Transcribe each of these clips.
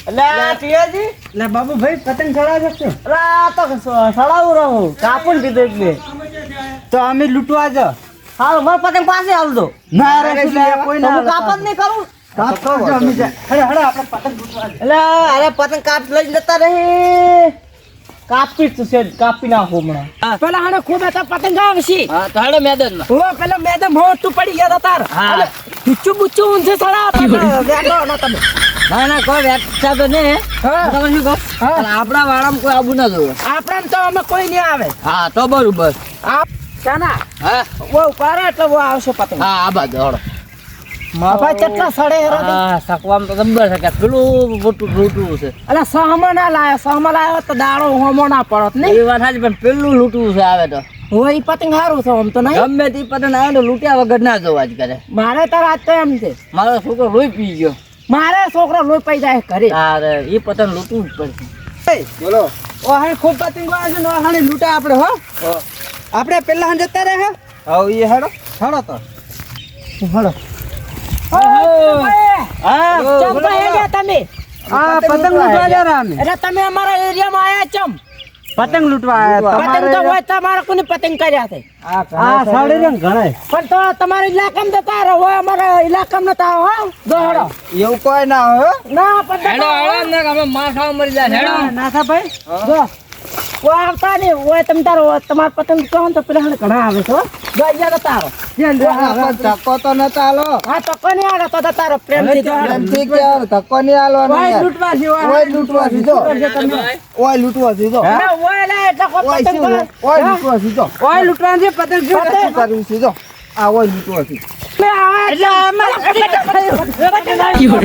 એટલે ટીયાજી એટલે બાબુભાઈ પતંગ ચડાવે છે અરે આ તો સડાવું રહું કાપું કીધું એક બે તો અમે લૂંટવા જ હાલ માર પતંગ પાસે હાલ દો ના રે કોઈ ના કાપત નહીં કરું કાપતો જ અમે જાય હડે આપણે પતંગ લૂંટવા જ એટલે અરે પતંગ કાપ લઈ લેતા રહી કાપી જ છે કાપી નાખો હમણાં પેલા હાને ખૂબ હતા પતંગ આવશે હા તો હાડો મેદાનમાં ઓ પેલા મેદાન મોટું પડી ગયા તાર હા. બુચ્ચું બુચ્ચું ઊંચે સડા વેડો ના તમે ના ના કોઈ વ્યાખ્યા તો નહીં હા. તમે શું કહો આપણા વાળામાં કોઈ આબુ ના જોવે આપણા તો અમે કોઈ નહીં આવે હા તો બરોબર આપ ચાના હા વો ઉપાડે એટલે વો આવશે પતંગ હા આ બાજુ હળો ભાઈ કેટલા સડે હેરા હા સકવામ તો જબર છે કે પેલું મોટું લૂંટવું છે અલે સહમા ના લાયો સહમા લાયો તો દાડો હોમો ના પડત નહીં એ વાત હાજી પણ પેલું લૂંટવું છે આવે તો હોય પતંગ હારું છે આમ તો નહીં ગમે તે પતંગ આવે તો લૂંટ્યા વગર ના જોવા જ કરે મારે તો રાત તો એમ છે મારો છોકરો લોહી પી ગયો મારે છોકરો લોહી પઈ જાય ઘરે તારે એ પતંગ લૂંટવું જ પડશે બોલો ઓ હાણે ખૂબ પતંગો આવે છે ને હાણે લૂંટા આપણે હો આપણે પેલા હાં જતા રહે હા એ હેડો હેડો તો હેડો હા ચમ ગયા તમે આ પતંગ લૂંટવા જા રહ્યા અમે એટલે તમે અમારા એરિયામાં આયા ચમ પતંગ લૂંટવા આયા પતંગ તો હોય તમારા કોને પતંગ કર્યા છે આ સાડી રંગ ઘણાય પણ તો તમારા ઇલાકામાં તો તારો હોય અમારા ઇલાકામાં નતા હો દોડો એવું કોઈ ના હોય ના પતંગ ને અમે માર ખાવા મરી જાય હેડો ના થા ભાઈ જો કોઈ આવતા નહીં હોય તમે તારો તમારા પતંગ કહો ને તો પેલા હાને ઘણા આવે છે હો. જો અહીંયા તો તારો ધક્કો તો ન ચાલો હા તો કોને આડો તો તારો પ્રેમથી દોડો. ઠીક છે ધક્કો નહીં આલવાનો ઓય લૂંટવા છે, ઓય. ઓય લૂંટવા સીધો ઓય લૂંટવા સીધો ના, ઓય લે એટલે કોઈ ઓય પતંગ સીધો ઓય લૂંટવા સીધો ઓય લૂંટવા છે પતંગ શું કરવું સીધો આ ઓય લૂંટવા સીધો મે આવે એટલે અમારા પતંગ આવ્યો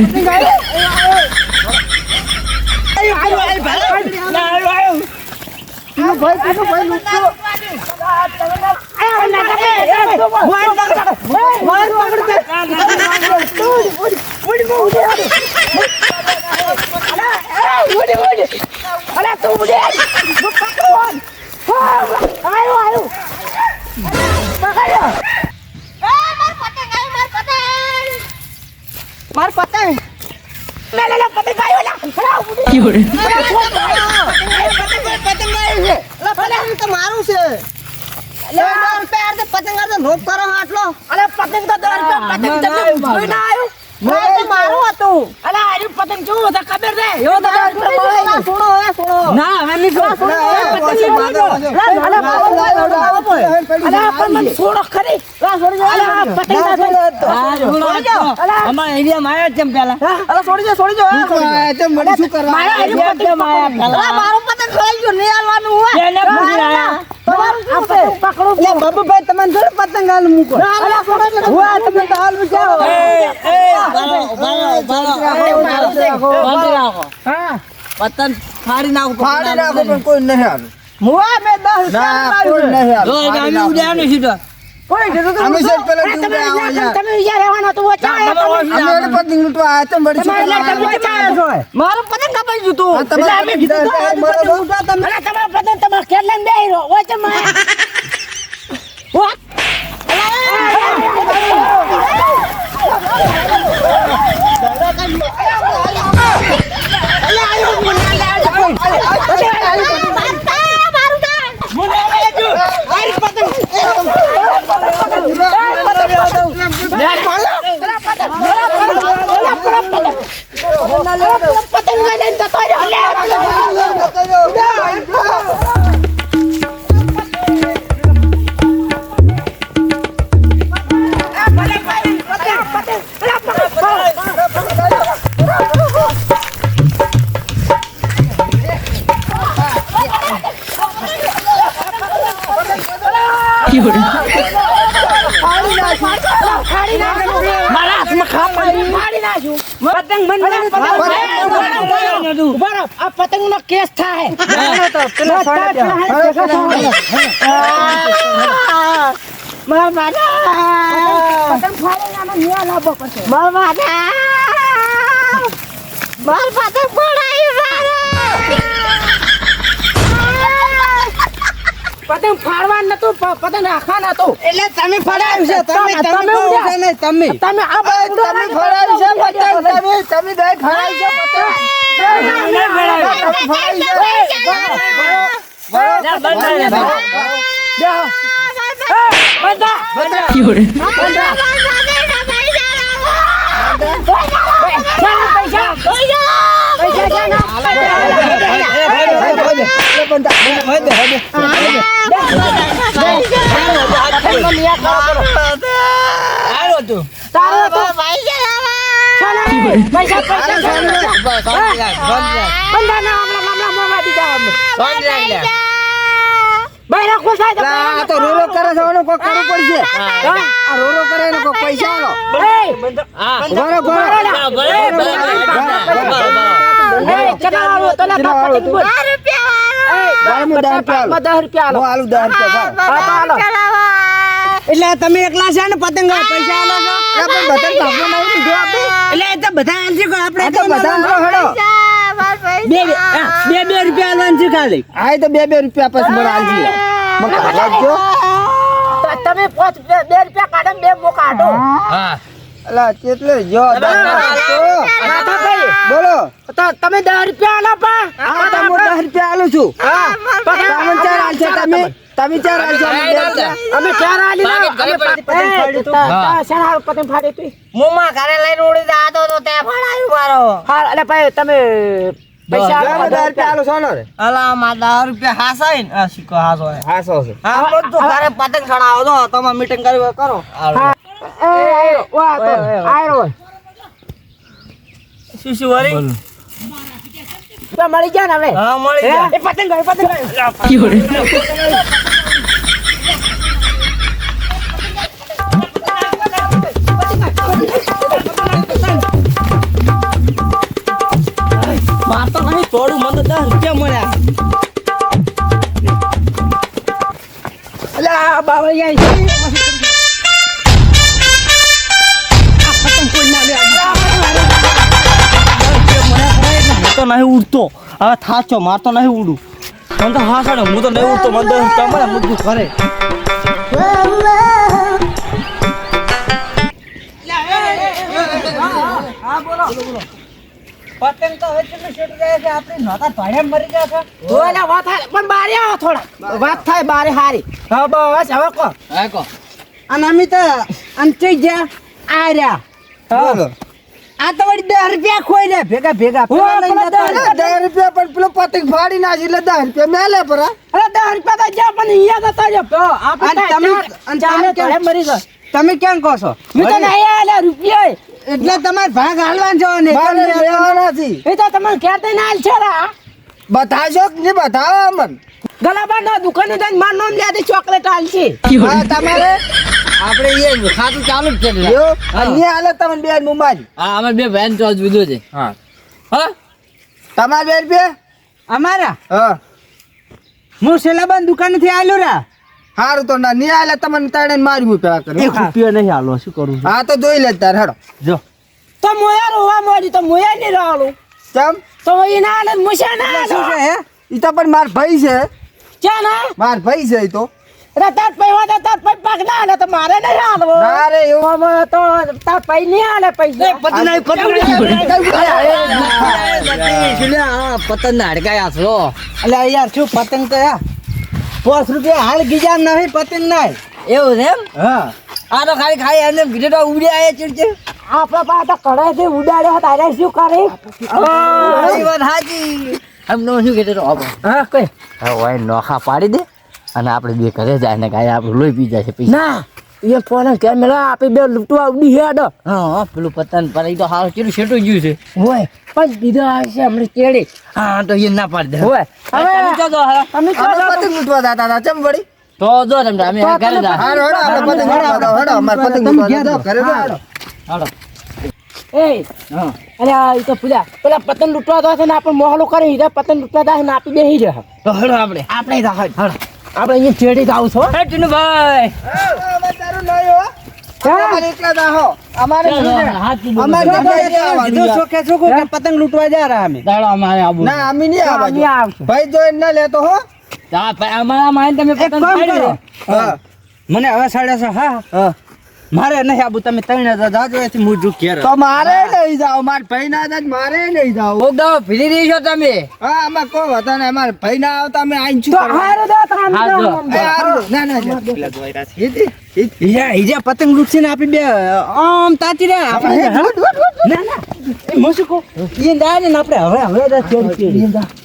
માર પતંગ લે લે પતંગ આવ્યો લા પતંગ તો મારું છે પતંગ લોપ કરો આટલો અલે પતંગ તો દર પતંગ તમને જોઈ ના આવ્યું મારું હતું અલે આર્યું પતંગ જો તો ખબર દે એવો તો દર સુણો ના હવે નહીં જો અલે પણ મને છોડો ખરી અલે પતંગ અમારા એરિયામાં આવ્યા છે પેલા અલે છોડી જો શું કરવા મારા આર્યું પતંગ મારું પતંગ ખોઈ ગયું નહીં આલવાનું હોય એને પૂછી આયા તમારું શું છે પકડો લે બાબુભાઈ તમને થોડું પતંગ હાલ મૂકો હુઆ તમે તો હાલ મૂક્યા હા પતંગ ફાડી નાખો ફાડી નાખો પણ કોઈ નહીં હાલ મુઆ મે 10 ના કોઈ નહીં હાલ અમે ઉડ્યા સીધો કોઈ જતો અમે સેટ પેલા ડૂબે આવો યાર તમે યાર રહેવાનો તો અમે એને પતંગ લૂંટવા આયા તમે બડી શું મારું પતંગ કપાઈ ગયું તું એટલે અમે કીધું મારો લૂંટવા તમે અરે તમારો પતંગ તમાર કેટલા બે હીરો ઓય તમે what પતંગ નો કેસ થાય પતંગ ફાડવા નતું પતંગ રાખવા નતું એટલે તમે ફડાવ્યું છે તમે તમે તમે ઉડ્યા. નહીં તમે તમે આ તમે ફડાવ્યું છે પતંગ તમે દઈ ફડાવ્યું છે પતંગ આ તો રોરો કરે છે એનો કોક કરવું પડશે આ રોરો કરે એનો કોક પૈસા આલો બરો એટલે તમે એકલા છે ને પતંગ પૈસા આલો છો પતંગ એટલે એ તો બધા આલશે આપણે તો બધા હેડો બે રૂપિયા આલવાનું છે ખાલી આ તો 2 રૂપિયા પછી મને આલજી તમે 2 રૂપિયા કાઢો ને 2 મો કાઢો અલા કેટલે જો બોલો તો તમે 10 રૂપિયા આલો પા આ તો હું 10 રૂપિયા આલું છું તમે ચાર આલશે તમે ચાર આલશો અમે ચાર આલી ના શેના પતંગ ફાડી તું મુમાં ઘરે લઈને ઉડી જા તો તે ફાડાયું મારો હા એટલે ભાઈ તમે પૈસા 10 રૂપિયા આલો સોનો રે અલા માં 10 રૂપિયા હાસાઈ ને આ સિક્કો હાસો હે હાસો છે હા બધું ઘરે પતંગ ચડાવો તો તમે મીટિંગ કરી કરો શું વરી મળી ગયા ને હવે હા મળી ગયા એ પતંગ મારતો નહીં થોડું મને 10 રૂપિયા મળ્યા અલા બાવળિયા તો નહીં ઉડતો હવે થાચો મારતો નહીં ઉડું મને તો હા સાડે હું તો નહીં ઉડતો મને 10 રૂપિયા મળે મુદ્દું કરે પતંગ તો હવે કેટલું છેટી જાય છે આપણે નોતા ભાડે મરી ગયા છે ઓલા વાત થાય પણ બારે આવો થોડા વાત થાય બારે હારી હા બસ હવે કો અને અમે તો અંચઈ ગયા આ રહ્યા બોલો આ તો વળી 10 રૂપિયા ખોઈ લે ભેગા ભેગા પેલા લઈને જતા રહ્યા. 10 રૂપિયા પણ પેલો પતંગ ફાડી નાખી એટલે 10 રૂપિયા મેલે પર અરે 10 રૂપિયા તો જ્યાં પણ અહીંયા જતા રહ્યો આપણે ચાલે મરી ગયો તમે કેમ કહો છો મેં તો નહીં આલ્યા રૂપિયા એટલે તમારે ભાગ હાલવાનો છો ને લેવાના નથી એ તો તમે કહેતા ના આલ છે રા બતાવશો કે નહીં બતાવો અમન ગલાબા ના દુકાને જઈને માર નામ લ્યાથી ચોકલેટ આલ છે હા તમારે આપણે એ ખાતું ચાલુ જ છે યો અન્ય હાલે તમને બે મુંબાજી હા અમે બે વેન ચોજ વિધો છે હા હા તમારે 2 રૂપિયા અમારા હા હું સેલાબાન દુકાનેથી આલ્યો રા હારું તો ના ની આલે તમને તાણે માર્યું પેલા કરે 1 રૂપિયા નહીં હાલો શું કરું હા તો જોઈ લે તાર હેડો જો તો મોયા રોવા મોડી તો મોયા નહીં રહલું ચમ તો એ ના આલે મુશા ના શું છે આલે હે ઈ તો પણ માર ભાઈ છે ચા ના માર ભાઈ છે ઈ તો તાર પૈવા તો તાર પૈ પાક ના આલે તો મારે નહીં આલવો ના રે એવું તો તાર પૈ નહીં આલે પૈસા પતંગ ના અડકાયા છો અલ્યા યાર શું પતંગ તો યા 5 રૂપિયા હાલ ગીજા નહીં પતંગ નહીં એવું છે એમ હા આ તો ખાલી ખાલી એને ગીટો ઉડી આયા ચીડચીડ આપણા પાસે તો કડાઈથી ઉડાડ્યો તારે શું કરે એ વાત સાચી આમ નો શું કહેતો હતો હા કઈ હવે ઓય નોખા પાડી દે અને આપણે બે ઘરે જાય ને ગાય આપણે લોહી પી જાય છે પૈસા ના એ ફોન કેમેરા આપી બે લૂંટવા ઉડી હેડ હા પેલું પતંગ પર તો હાલ કેટલું છેટું ગયું છે હોય પણ બીજો આવશે હમણાં કેડી હા તો એ ના પાડી દે હોય તમે હવે તો જો હાલો તમે અમે પતંગ લૂંટવા જાતા હતા ચમ વળી તો જો તમે અમે તો ઘરે જા હાલો હેડો આપણે પતંગ લૂંટવા જાઓ હેડો અમાર પતંગ લૂંટવા જાઓ ઘરે જાઓ હાલો એ હા અરે આ ઈ તો પૂજા પેલા પતંગ લૂંટવા દો છે ને આપણે મોહલો કરી હીરા પતંગ લૂંટવા દે ને આપી બેહી જાય તો હેડો આપણે આપણે હાલો આપણે અહીંયા ચેડી જાવ છો હે ટીનુભાઈ અમે તારું નહીં હો અમારે એકલા જ આહો અમારે હાથ તું અમારે કીધું ચોકે ચોકો કે પતંગ લૂંટવા જા રહ્યા અમે દાડો અમારે આબુ ના અમે નહીં અમે આવવા આવશું ભાઈ જોઈને ના લેતો હો જા ભાઈ અમારા માઈન તમે એક પતંગ કામ પાડી કરો દો હા મને હવે સાડે છે હા હા મારે નહીં આબુ તમે 3000 જાજો એથી હું જુ ઘેર તો મારે નહીં જાવ માર ભાઈ ના હતા મારે નહીં જાવ કોક દાવ ફરી રહી છો તમે હા આમાં કોઈ હતા ને અમાર ભાઈ ના આવતા અમે આઈન છું તો હારે દે તાન હા, જો. એ હારું. ના ના જા. પેલા જોઈરા છે. ઈજા પતંગ લૂટશે ને આપી બે આમ તાતી રે આપણે ના ના એ મસુકો એ દાને આપણે હવે હવે